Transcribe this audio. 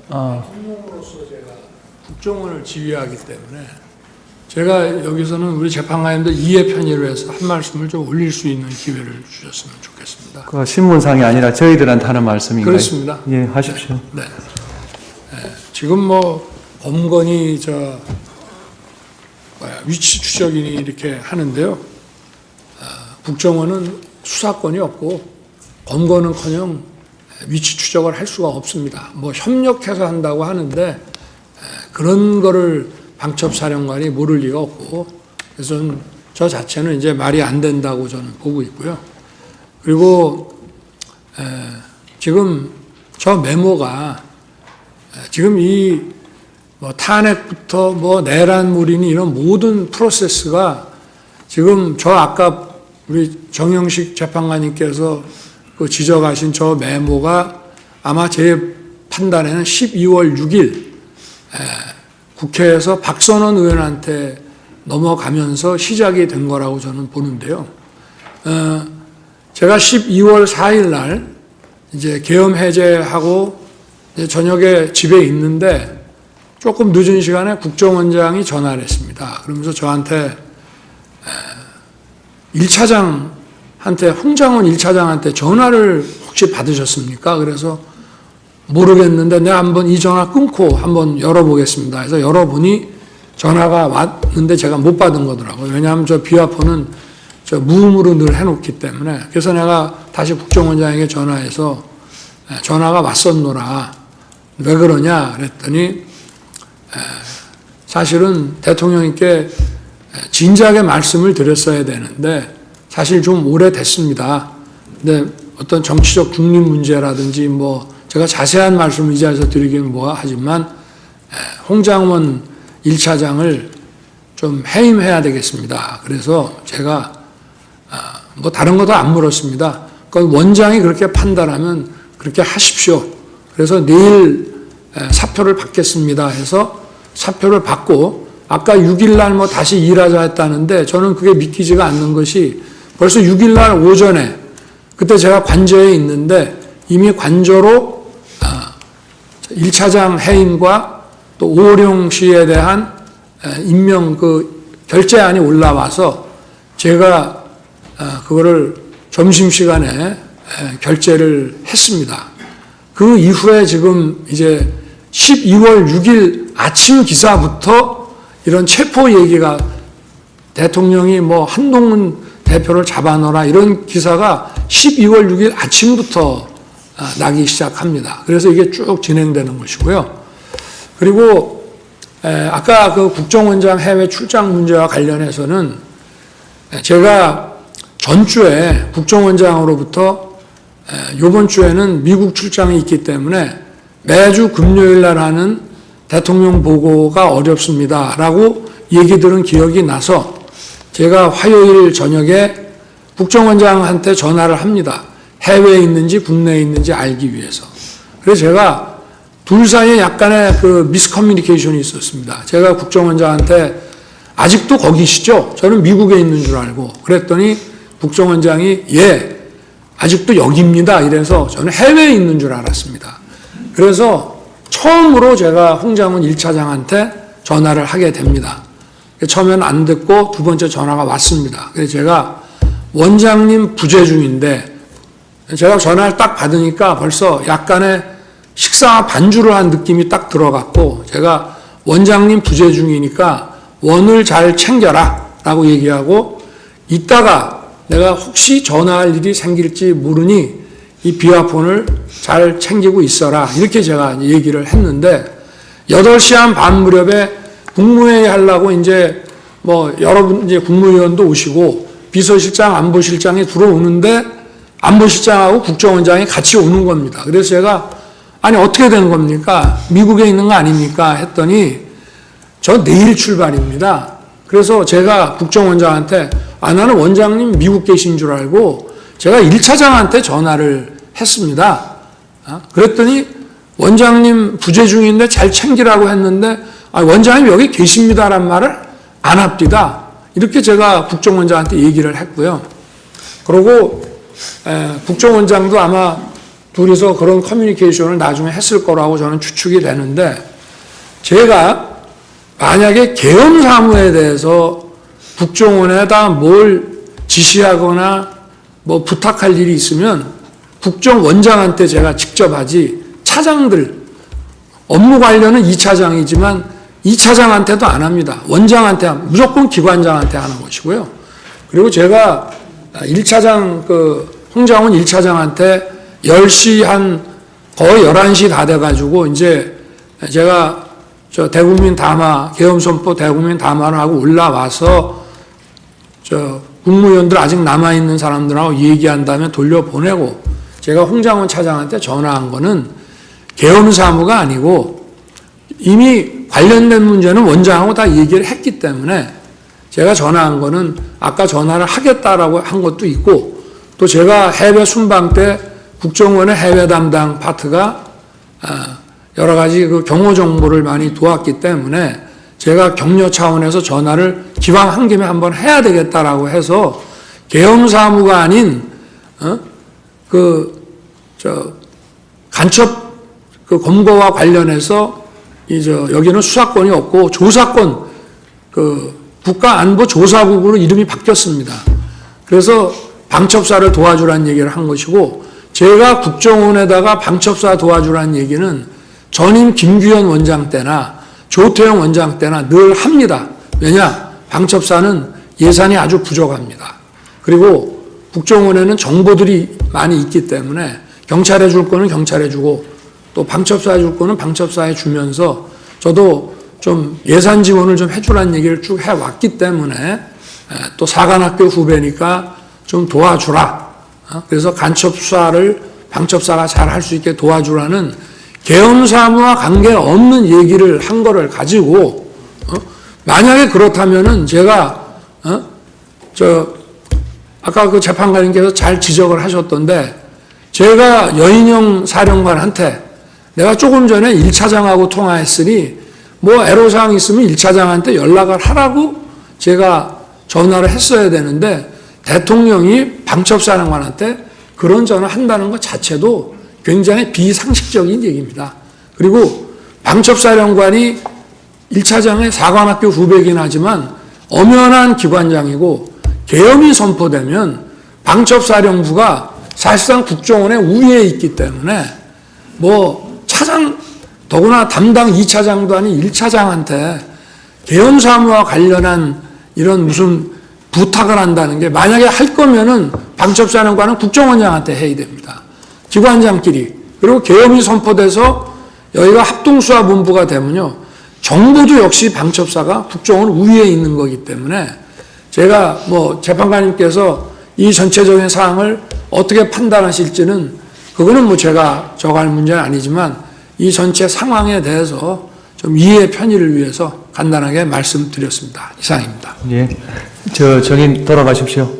공무원으로서 제가 국정원을 지휘하기 때문에 제가 여기서는 우리 재판관님들 이해 편의를 해서 한 말씀을 좀 올릴 수 있는 기회를 주셨으면 좋겠습니다. 그 신문상이 아니라 저희들한테 하는 말씀인가요? 그렇습니다. 예, 하십시오. 네. 지금 뭐 범건이 위치 추적인이 이렇게 하는데요. 국정원은 수사권이 없고 범건은커녕 위치 추적을 할 수가 없습니다. 뭐 협력해서 한다고 하는데 그런 거를 방첩사령관이 모를 리가 없고, 그래서 저 자체는 이제 말이 안 된다고 저는 보고 있고요. 그리고 지금 저 메모가 지금 이 뭐 탄핵부터 뭐 내란물이니 이런 모든 프로세스가 지금 저 아까 우리 정영식 재판관님께서 그 지적하신 저 메모가 아마 제 판단에는 12월 6일 국회에서 박선원 의원한테 넘어가면서 시작이 된 거라고 저는 보는데요. 제가 12월 4일 날 이제 계엄 해제하고 이제 저녁에 집에 있는데 조금 늦은 시간에 국정원장이 전화를 했습니다. 그러면서 저한테 1차장한테, 홍장원 1차장한테 전화를 혹시 받으셨습니까? 그래서 모르겠는데 내가 한번 이 전화 끊고 한번 열어보겠습니다. 그래서 열어보니 전화가 왔는데 제가 못 받은 거더라고요. 왜냐하면 저 비화폰은 저 무음으로 늘 해놓기 때문에. 그래서 내가 다시 국정원장에게 전화해서 전화가 왔었노라. 왜 그러냐 그랬더니 사실은 대통령님께 진작에 말씀을 드렸어야 되는데 사실 좀 오래됐습니다. 근데 어떤 정치적 중립 문제라든지 뭐 제가 자세한 말씀을 이 자리에서 드리기는 하지만 홍장원 1차장을 좀 해임해야 되겠습니다. 그래서 제가 뭐 다른 것도 안 물었습니다. 그러니까 원장이 그렇게 판단하면 그렇게 하십시오. 그래서 내일 사표를 받겠습니다 해서 사표를 받고 아까 6일날 뭐 다시 일하자 했다는데 저는 그게 믿기지가 않는 것이 벌써 6일날 오전에 그때 제가 관저에 있는데 이미 관저로 1차장 해임과 또 오호령 씨에 대한 임명 그 결재안이 올라와서 제가 그거를 점심시간에 결재를 했습니다. 그 이후에 지금 이제 12월 6일 아침 기사부터 이런 체포 얘기가 대통령이 뭐 한동훈 대표를 잡아넣어라 이런 기사가 12월 6일 아침부터 나기 시작합니다. 그래서 이게 쭉 진행되는 것이고요. 그리고 아까 그 국정원장 해외 출장 문제와 관련해서는 제가 전주에 국정원장으로부터 이번 주에는 미국 출장이 있기 때문에 매주 금요일 날 하는 대통령 보고가 어렵습니다. 라고 얘기 들은 기억이 나서 제가 화요일 저녁에 국정원장한테 전화를 합니다. 해외에 있는지 국내에 있는지 알기 위해서. 그래서 제가 둘 사이에 약간의 그 미스커뮤니케이션이 있었습니다. 제가 국정원장한테 아직도 거기시죠? 저는 미국에 있는 줄 알고 그랬더니 국정원장이 예, 아직도 여기입니다. 이래서 저는 해외에 있는 줄 알았습니다. 그래서 처음으로 제가 홍장훈 1차장한테 전화를 하게 됩니다. 처음에는 안 듣고 두 번째 전화가 왔습니다. 그래서 제가 원장님 부재 중인데 제가 전화를 딱 받으니까 벌써 약간의 식사 반주를 한 느낌이 딱 들어갔고 제가 원장님 부재 중이니까 원을 잘 챙겨라 라고 얘기하고 이따가 내가 혹시 전화할 일이 생길지 모르니 이 비화폰을 잘 챙기고 있어라 이렇게 제가 얘기를 했는데 8시 한 반 무렵에 국무회의 하려고 이제 뭐 여러분 이제 국무위원도 오시고 비서실장 안보실장이 들어오는데 안보실장하고 국정원장이 같이 오는 겁니다. 그래서 제가 아니 어떻게 되는 겁니까? 미국에 있는 거 아닙니까? 했더니 저 내일 출발입니다. 그래서 제가 국정원장한테 나는 원장님 미국 계신 줄 알고 제가 1차장한테 전화를 했습니다. 그랬더니 원장님 부재 중인데 잘 챙기라고 했는데 원장님 여기 계십니다란 말을 안 합니다. 이렇게 제가 국정원장한테 얘기를 했고요. 그리고 국정원장도 아마 둘이서 그런 커뮤니케이션을 나중에 했을 거라고 저는 추측이 되는데, 제가 만약에 계엄사무에 대해서 국정원에다 뭘 지시하거나 뭐 부탁할 일이 있으면 국정원장한테 제가 직접 하지, 차장들, 업무 관련은 2차장이지만 2차장한테도 안 합니다. 원장한테, 무조건 기관장한테 하는 것이고요. 그리고 제가 1차장, 홍장훈 1차장한테 10시 거의 11시 다 돼가지고, 이제 제가 저 대국민 담화, 계엄선포 대국민 담화를 하고 올라와서 국무위원들 아직 남아있는 사람들하고 얘기한 다음에 돌려보내고, 제가 홍장훈 차장한테 전화한 거는 계엄사무가 아니고 이미 관련된 문제는 원장하고 다 얘기를 했기 때문에 제가 전화한 거는 아까 전화를 하겠다라고 한 것도 있고, 또 제가 해외 순방 때 국정원의 해외 담당 파트가 여러 가지 그 경호 정보를 많이 도왔기 때문에 제가 격려 차원에서 전화를 기왕 한 김에 한번 해야 되겠다라고 해서 계엄사무가 아닌 간첩 검거와 관련해서 여기는 수사권이 없고 조사권, 국가안보조사국으로 이름이 바뀌었습니다. 그래서 방첩사를 도와주라는 얘기를 한 것이고, 제가 국정원에다가 방첩사 도와주라는 얘기는 전임 김규현 원장 때나 조태영 원장 때나 늘 합니다. 왜냐? 방첩사는 예산이 아주 부족합니다. 그리고 국정원에는 정보들이 많이 있기 때문에 경찰에 줄 거는 경찰에 주고 또 방첩사에 줄 거는 방첩사에 주면서 저도 좀 예산 지원을 좀 해주라는 얘기를 쭉 해왔기 때문에 또 사관학교 후배니까 좀 도와주라. 그래서 간첩 수사를 방첩사가 잘 할 수 있게 도와주라는 계엄사무와 관계없는 얘기를 한 거를 가지고 만약에 그렇다면은 제가 아까 그 재판관님께서 잘 지적을 하셨던데, 제가 여인영 사령관한테 내가 조금 전에 1차장하고 통화했으니 뭐 애로사항 있으면 1차장한테 연락을 하라고 제가 전화를 했어야 되는데, 대통령이 방첩사령관한테 그런 전화 한다는 것 자체도 굉장히 비상식적인 얘기입니다. 그리고 방첩사령관이 1차장의 사관학교 후배이긴 하지만 엄연한 기관장이고, 계엄이 선포되면 방첩사령부가 사실상 국정원의 우위에 있기 때문에 뭐 차장, 더구나 담당 2차장도 아닌 1차장한테 계엄사무와 관련한 이런 무슨 부탁을 한다는 게, 만약에 할 거면은 방첩사령관은 국정원장한테 해야 됩니다. 기관장끼리. 그리고 계엄이 선포돼서 여기가 합동수사본부가 되면요, 정보도 역시 방첩사가 국정원 우위에 있는 거기 때문에 제가 뭐 재판관님께서 이 전체적인 사항을 어떻게 판단하실지는 그거는 뭐 제가 저갈 문제는 아니지만 이 전체 상황에 대해서 좀 이해 편의를 위해서 간단하게 말씀드렸습니다. 이상입니다. 예. 저 정인 돌아가십시오.